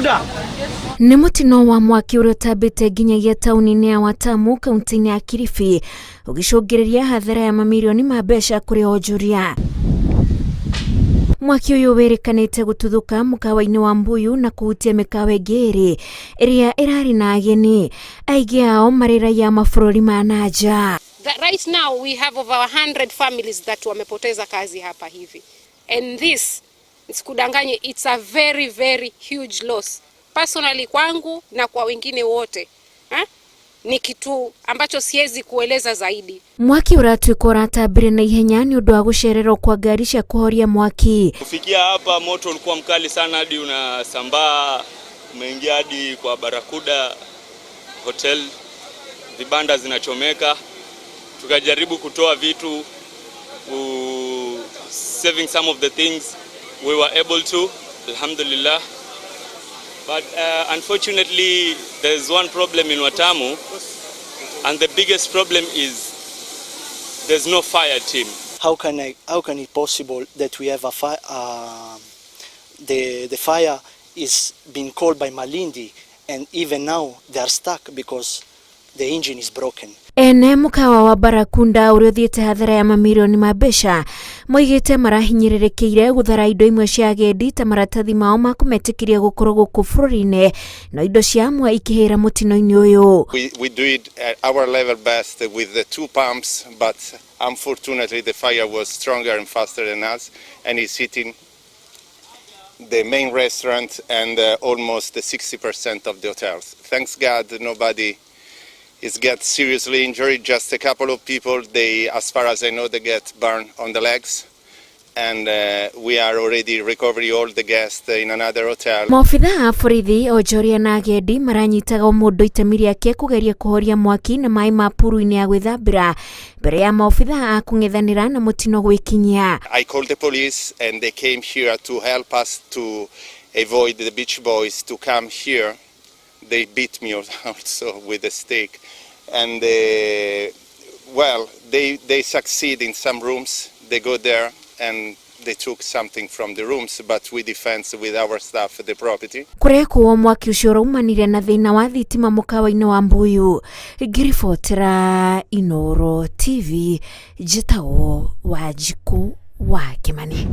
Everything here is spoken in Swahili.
barakuda. Nĩ mũtino wa mwaki ũrĩa ũtambĩte nginyagia taũni-inĩ ya Watamu, kaunti-inĩ ya Kilifi, ũgĩcũngĩrĩria hathara ya mamirioni ma mbeca kũrĩ onjoria. Mwaki ũyũ wĩrĩkanĩte gũtuthũka mũkawa-inĩ wa Mbuyu na kũhutia mĩkawa ĩngĩ ĩrĩ ĩrĩa ĩrarĩ na ageni, aingĩ ao marĩ raia mabũrũri ma nanja. Right now we have over 100 families that wamepoteza kazi hapa hivi. And this, sikudanganye, it's a very very huge loss. Personally kwangu na kwa wengine wote. Ni kitu ambacho siwezi kueleza zaidi. Mwaki ũratuĩka ũratambire na ihenya nĩ ũndũ wa gũcererwo kwa ngari cia kũhoria mwaki. Kufikia hapa moto ulikuwa mkali sana hadi unasambaa, umeingia hadi kwa Barakuda hotel, vibanda zinachomeka. Tukajaribu kutoa vitu, saving some of the things we were able to, alhamdulillah. But unfortunately, there's one problem in Watamu, and the biggest problem is there's no fire team. How can it possible that we have a fire? The fire is being called by Malindi, and even now they are stuck because the engine is broken. Ene mũkawa wa Barakunda ũrĩa ũthiĩte hathara ya mamirioni ma mbeca moigĩte marahinyĩrĩrĩkĩire gũthara indo imwe cia agendi ta maratathi mao ma kũmetĩkĩria gũkorwo gũkũ bũrũri-inĩ na indo cia amwe ikĩhĩra mũtino-inĩ ũyũ. We did our level best with the two pumps, but unfortunately the fire was stronger and faster than us, and it's hitting the main restaurant and almost 60% of the hotels. Thanks God nobody is get seriously injured. Just a couple of people, they, as far as I know, they get burned on the legs, and we are already recovering all the guests in another hotel. Maobitha a borithi, onjoria na agendi maranyitaga mũndũ itemi rĩake kũgeria kũhoria mwaki na maĩ ma puru-inĩ ya gwĩthambĩra mbere ya maobitha a kũng'ethanĩra na mũtino gwĩkinyia. I called the police and they came here to help us to avoid the beach boys to come here. They beat me also with a stick, and well, they succeed in some rooms. They go there and they took something from the rooms, but we defend with our staff the property. Kureko mwaki ũcio ũraumanire na thĩna wa thitima mũkawa-inĩ wa Mbuyu. Ngiribotera Inooro TV, njĩtagwo Wanjikũ wa Kimani.